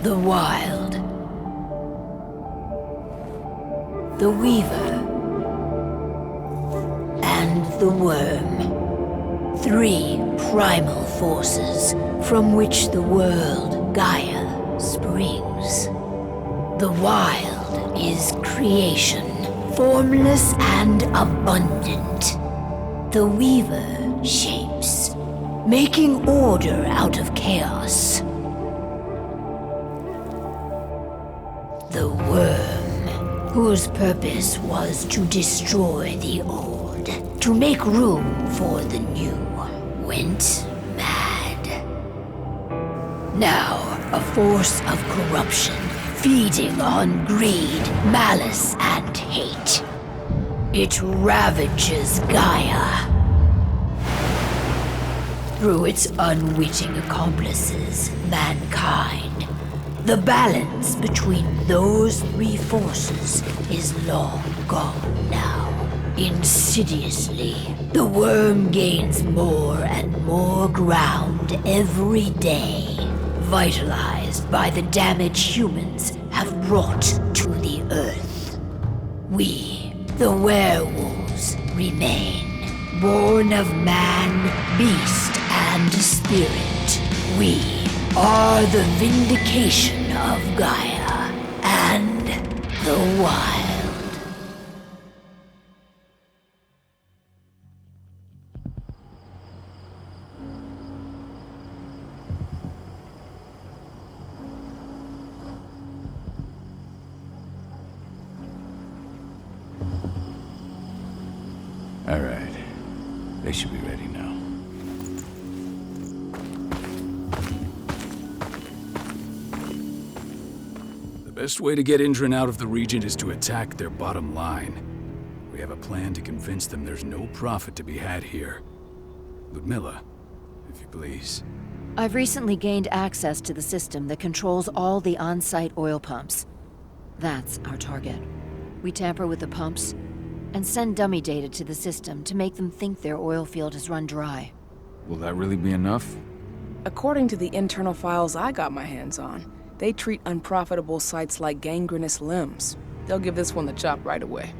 The Wild. The Weaver. And the Worm. 3 primal forces from which the world, Gaia, springs. The Wild is creation, formless and abundant. The Weaver shapes, making order out of chaos. The Worm, whose purpose was to destroy the old, to make room for the new, went mad. Now, a force of corruption, feeding on greed, malice, and hate. It ravages Gaia. Through its unwitting accomplices, mankind, the balance between those 3 forces is long gone now. Insidiously, the Worm gains more and more ground every day, vitalized by the damage humans have brought to the Earth. We, the werewolves, remain, born of man, beast, and spirit. We are the vindication of Gaia and the Wild. All right. They should be ready now. The best way to get Indran out of the region is to attack their bottom line. We have a plan to convince them there's no profit to be had here. Ludmilla, if you please. I've recently gained access to the system that controls all the on-site oil pumps. That's our target. We tamper with the pumps and send dummy data to the system to make them think their oil field has run dry. Will that really be enough? According to the internal files I got my hands on, they treat unprofitable sites like gangrenous limbs. They'll give this one the chop right away.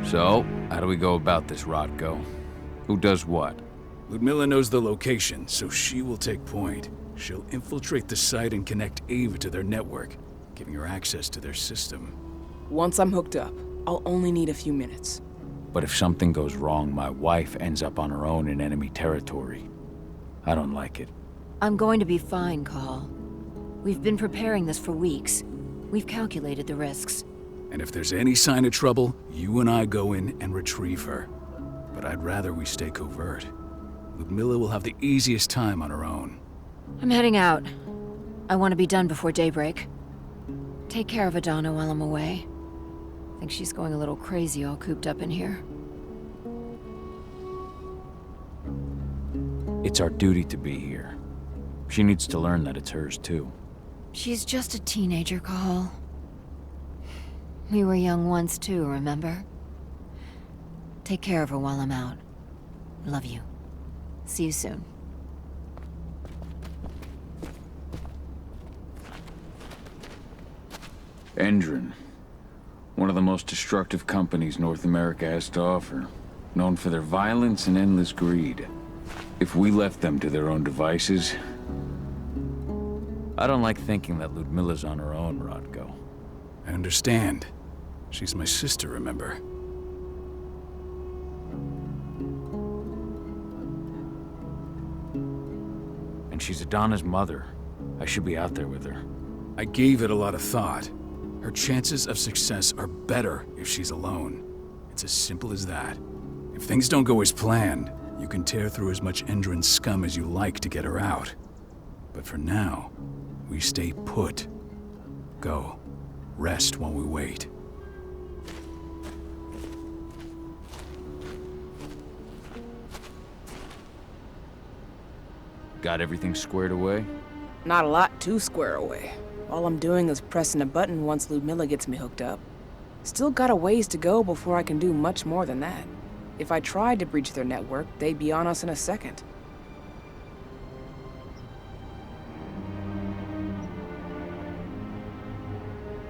So, how do we go about this, Rodko? Who does what? Ludmilla knows the location, so she will take point. She'll infiltrate the site and connect Ava to their network, giving her access to their system. Once I'm hooked up, I'll only need a few minutes. But if something goes wrong, my wife ends up on her own in enemy territory. I don't like it. I'm going to be fine, Call. We've been preparing this for weeks. We've calculated the risks. And if there's any sign of trouble, you and I go in and retrieve her. But I'd rather we stay covert. Ludmilla will have the easiest time on her own. I'm heading out. I want to be done before daybreak. Take care of Adana while I'm away. I think she's going a little crazy all cooped up in here. It's our duty to be here. She needs to learn that it's hers too. She's just a teenager, Call. We were young once too, remember? Take care of her while I'm out. Love you. See you soon. Indran. One of the most destructive companies North America has to offer. Known for their violence and endless greed. If we left them to their own devices... I don't like thinking that Ludmilla's on her own, Rodko. I understand. She's my sister, remember? And she's Adana's mother. I should be out there with her. I gave it a lot of thought. Her chances of success are better if she's alone. It's as simple as that. If things don't go as planned, you can tear through as much Indran scum as you like to get her out. But for now, we stay put. Go. Rest while we wait. Got everything squared away? Not a lot to square away. All I'm doing is pressing a button once Ludmilla gets me hooked up. Still got a ways to go before I can do much more than that. If I tried to breach their network, they'd be on us in a second.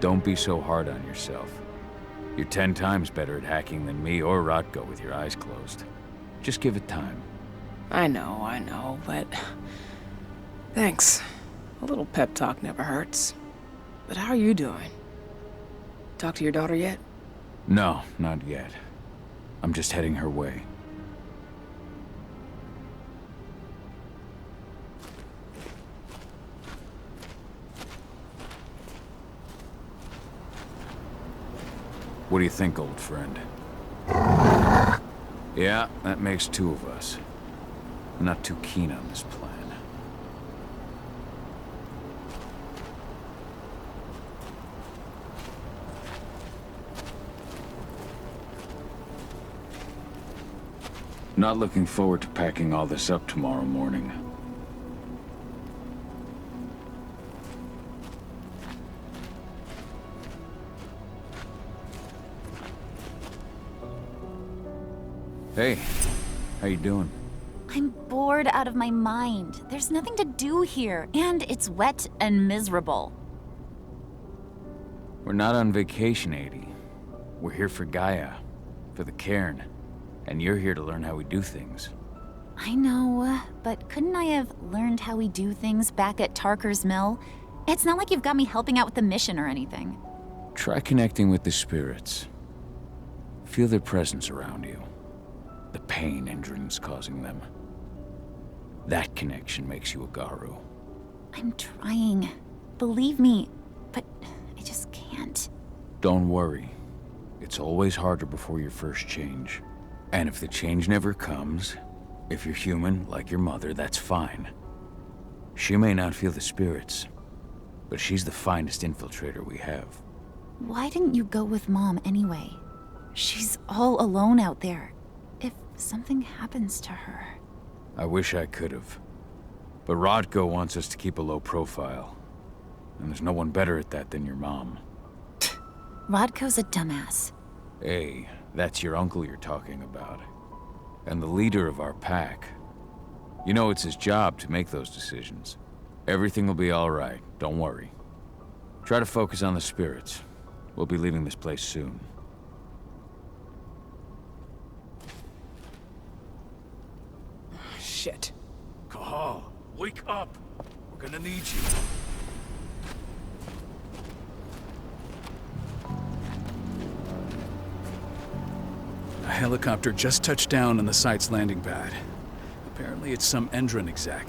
Don't be so hard on yourself. You're 10 times better at hacking than me or Rotko with your eyes closed. Just give it time. I know, but... Thanks. A little pep talk never hurts. But how are you doing? Talk to your daughter yet? No, not yet. I'm just heading her way. What do you think, old friend? Yeah, that makes 2 of us. I'm not too keen on this plan. Not looking forward to packing all this up tomorrow morning. Hey, how you doing? I'm bored out of my mind. There's nothing to do here, and it's wet and miserable. We're not on vacation, Adie. We're here for Gaia, for the cairn, and you're here to learn how we do things. I know, but couldn't I have learned how we do things back at Tarker's Mill? It's not like you've got me helping out with the mission or anything. Try connecting with the spirits. Feel their presence around you. The pain Endron's causing them. That connection makes you a Garu. I'm trying. Believe me, but I just can't. Don't worry. It's always harder before your first change. And if the change never comes, if you're human, like your mother, that's fine. She may not feel the spirits, but she's the finest infiltrator we have. Why didn't you go with Mom anyway? She's all alone out there. If something happens to her... I wish I could have. But Rodko wants us to keep a low profile. And there's no one better at that than your mom. Rodko's a dumbass. Hey, that's your uncle you're talking about. And the leader of our pack. You know it's his job to make those decisions. Everything will be all right, don't worry. Try to focus on the spirits. We'll be leaving this place soon. Shit. Cahal, wake up! We're gonna need you. A helicopter just touched down on the site's landing pad. Apparently it's some Endron exec.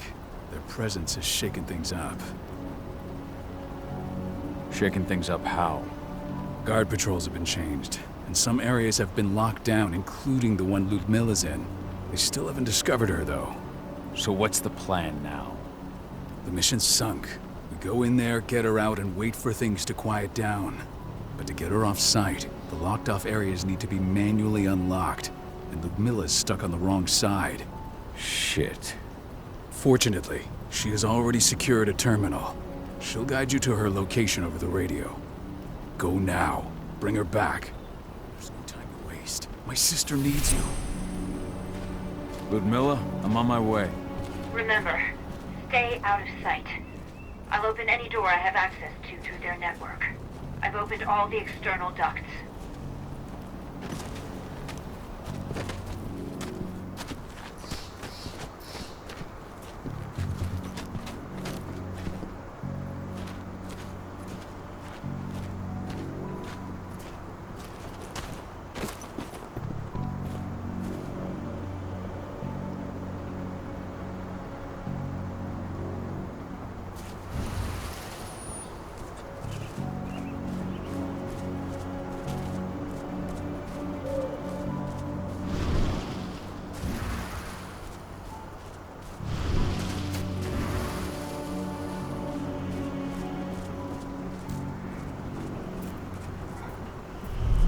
Their presence has shaken things up. Shaking things up how? Guard patrols have been changed, and some areas have been locked down, including the one Ludmilla's in. They still haven't discovered her, though. So what's the plan now? The mission's sunk. We go in there, get her out, and wait for things to quiet down. But to get her off site, the locked-off areas need to be manually unlocked, and Ludmilla's stuck on the wrong side. Shit. Fortunately, she has already secured a terminal. She'll guide you to her location over the radio. Go now. Bring her back. There's no time to waste. My sister needs you. Ludmilla, I'm on my way. Remember, stay out of sight. I'll open any door I have access to through their network. I've opened all the external ducts.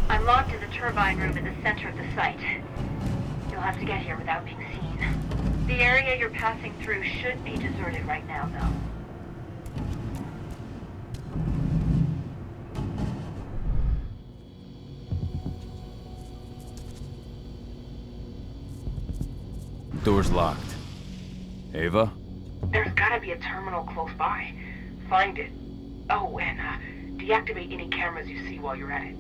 I'm locked in the turbine room in the center of the site. You'll have to get here without being seen. The area you're passing through should be deserted right now, though. Door's locked. Ava? There's gotta be a terminal close by. Find it. Oh, and Deactivate any cameras you see while you're at it.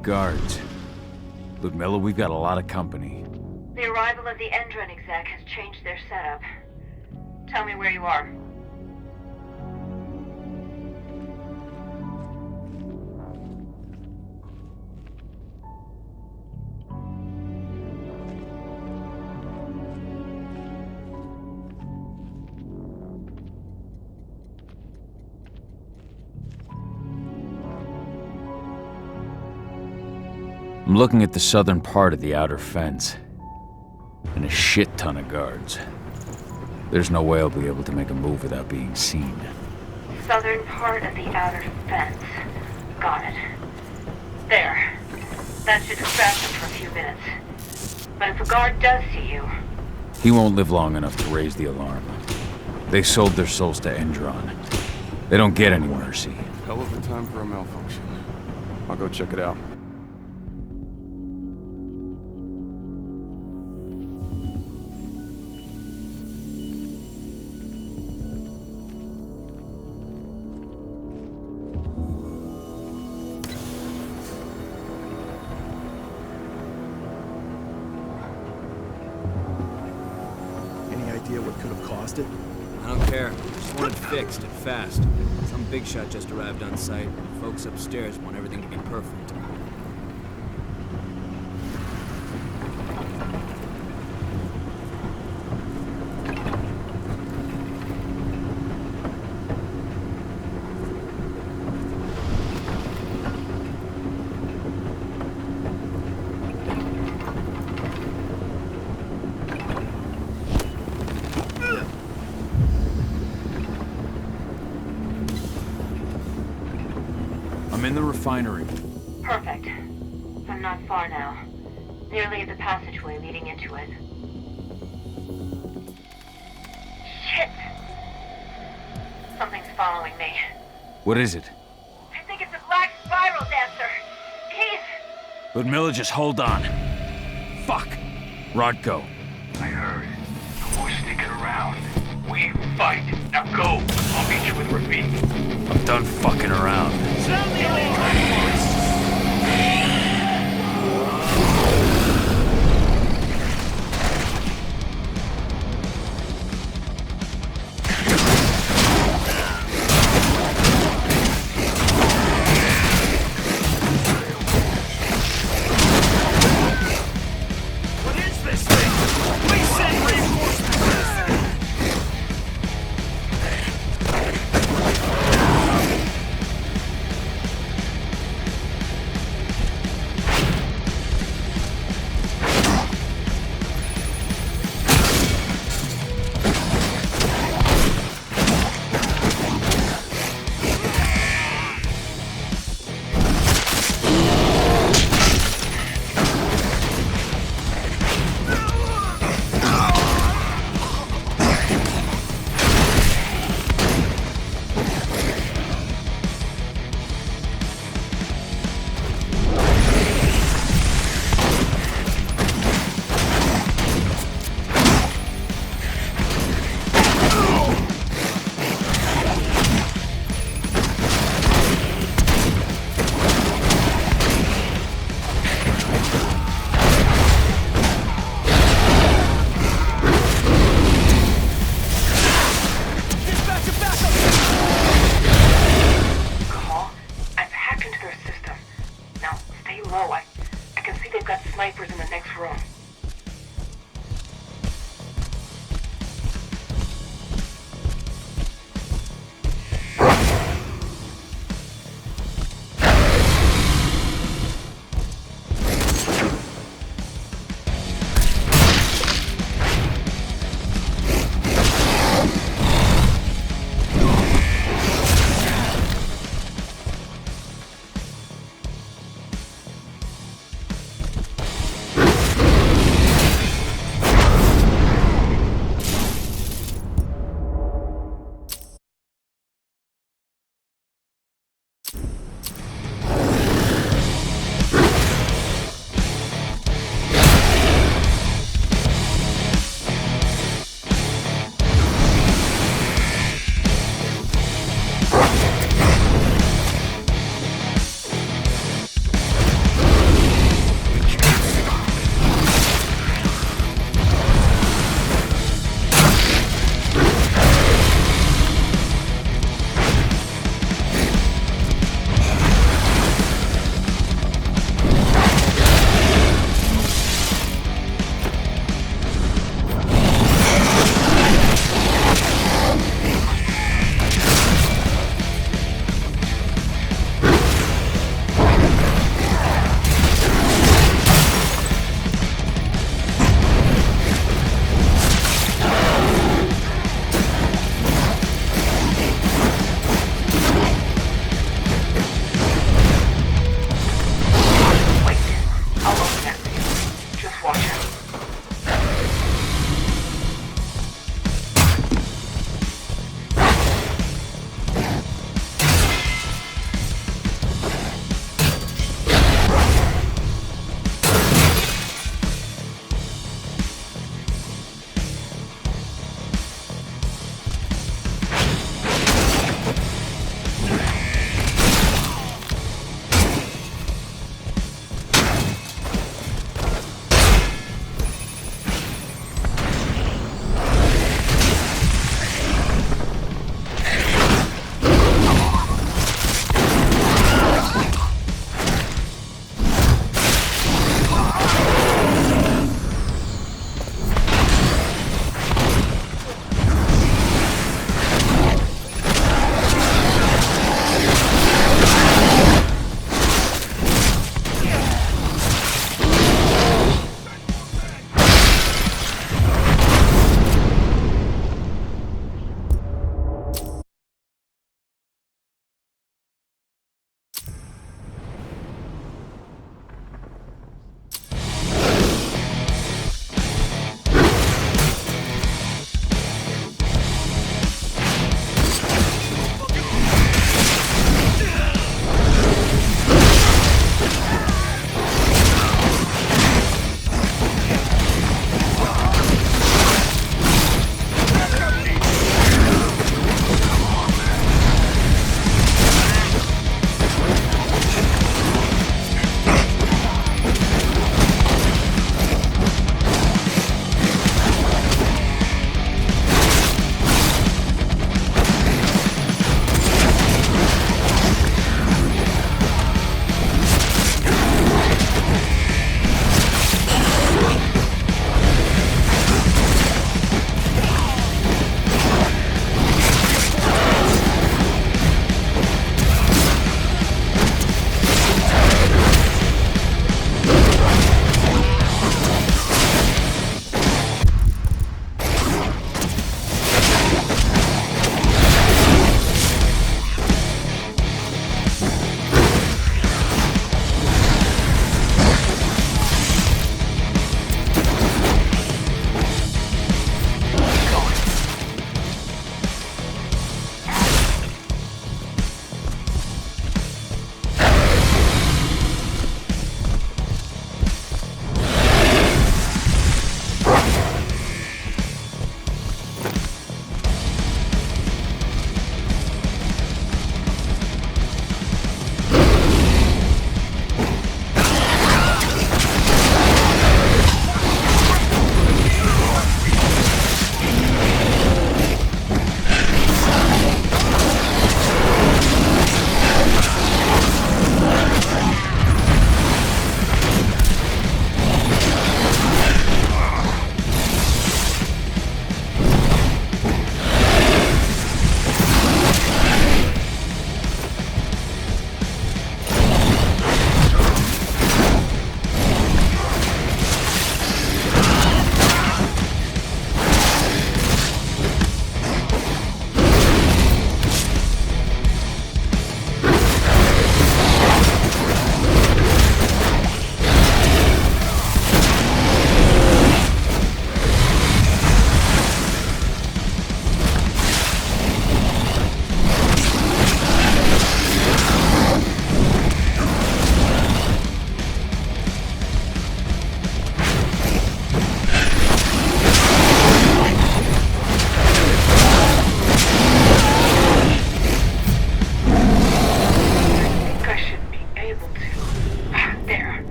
Guards. Ludmilla, we've got a lot of company. The arrival of the Endron exec has changed their setup. Tell me where you are. I'm looking at the southern part of the outer fence. And a shit ton of guards. There's no way I'll be able to make a move without being seen. Southern part of the outer fence. Got it. There. That should distract them for a few minutes. But if a guard does see you... He won't live long enough to raise the alarm. They sold their souls to Endron. They don't get any mercy. Hell of a time for a malfunction. I'll go check it out. What could have caused it? I don't care. Just want it fixed and fast. Some big shot just arrived on site. Folks upstairs want everything to be perfect. I'm in the refinery. Perfect. I'm not far now. Nearly at the passageway leading into it. Shit! Something's following me. What is it? I think it's a black spiral dancer. Keith! Ludmilla, just hold on. Fuck! Rodko. I heard. No more sticking around. We fight. Now go. I'll meet you with Rafik. I'm done fucking around. Sound the alarm!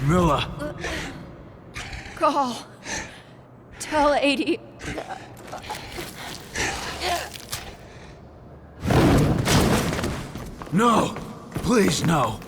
Ludmilla! Call. Tell 80. No! Please, no!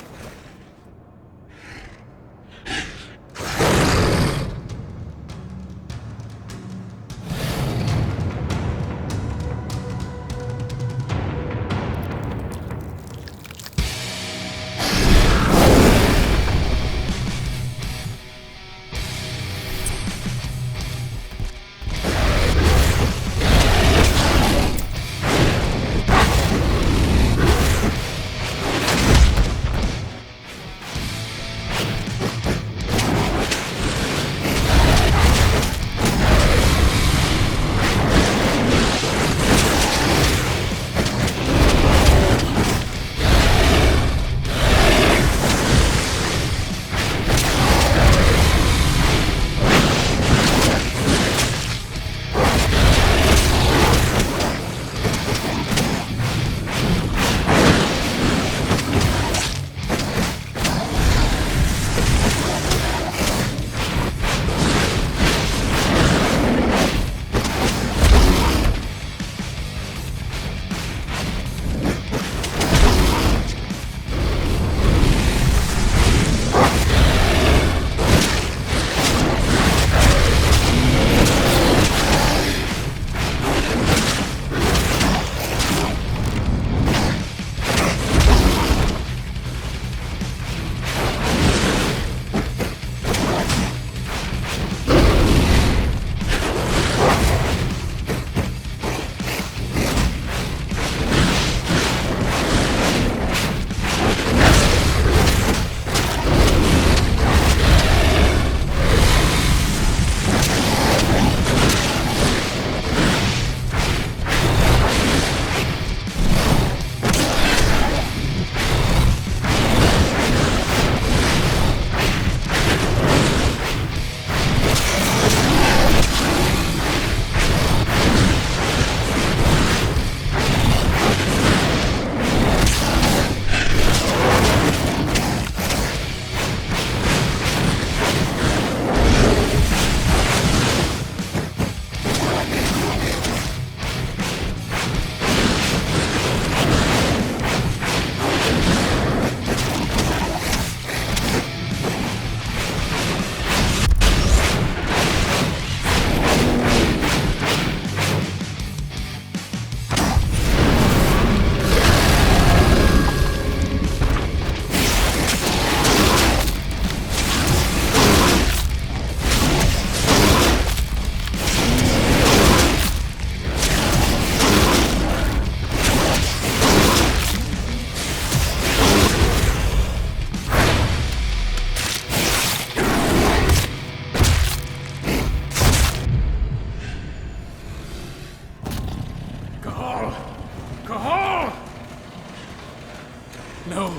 No.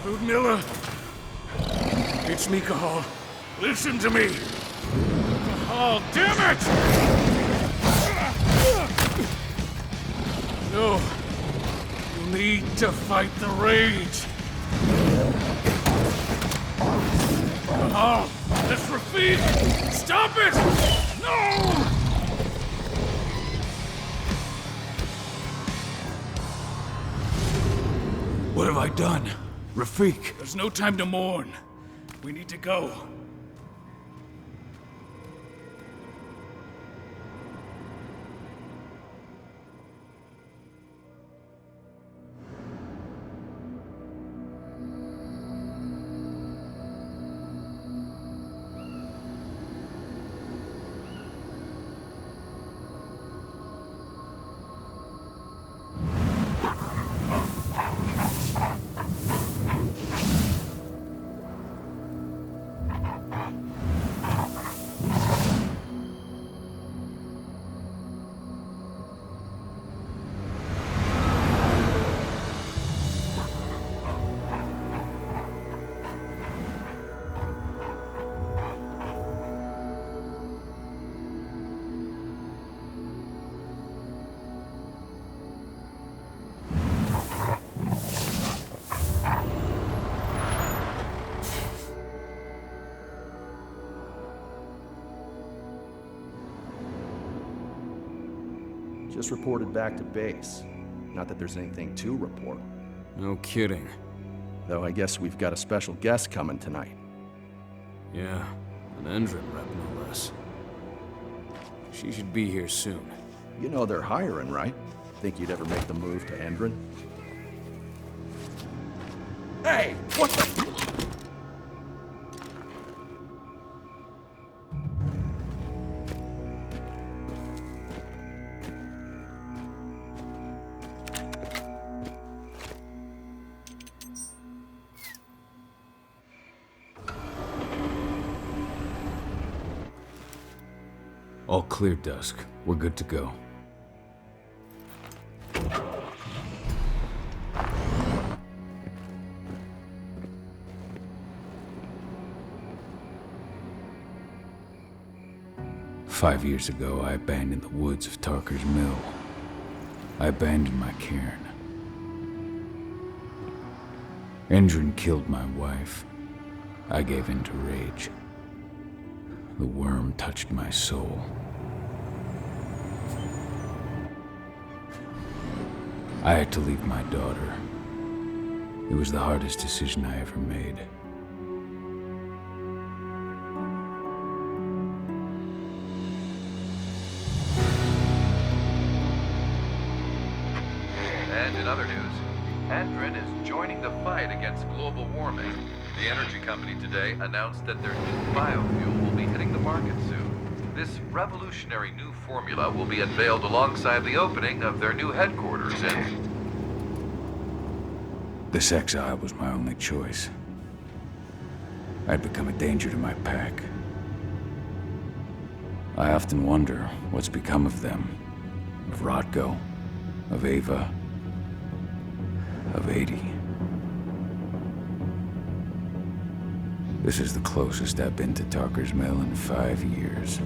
Ludmilla. It's me, Cahal. Listen to me. Cahal, damn it! No. You need to fight the rage. Cahal, that's Rafik! Stop it! No! What have I done? Rafik! There's no time to mourn. We need to go. Just reported back to base. Not that there's anything to report. No kidding. Though I guess we've got a special guest coming tonight. Yeah, an Endron rep no less. She should be here soon. You know they're hiring, right? Think you'd ever make the move to Endron? Hey! What the... All clear, Dusk. We're good to go. "5 years ago, I abandoned the woods of Tarker's Mill. I abandoned my cairn. Endron killed my wife. I gave in to rage. The worm touched my soul. I had to leave my daughter. It was the hardest decision I ever made. And in other news, Endron is joining the fight against global warming. The energy company today announced that their new biofuel will be hitting the market soon. This revolutionary new formula will be unveiled alongside the opening of their new headquarters in... This exile was my only choice. I'd become a danger to my pack. I often wonder what's become of them. Of Rodko, of Ava, of 80. This is the closest I've been to Tarker's Mill in 5 years.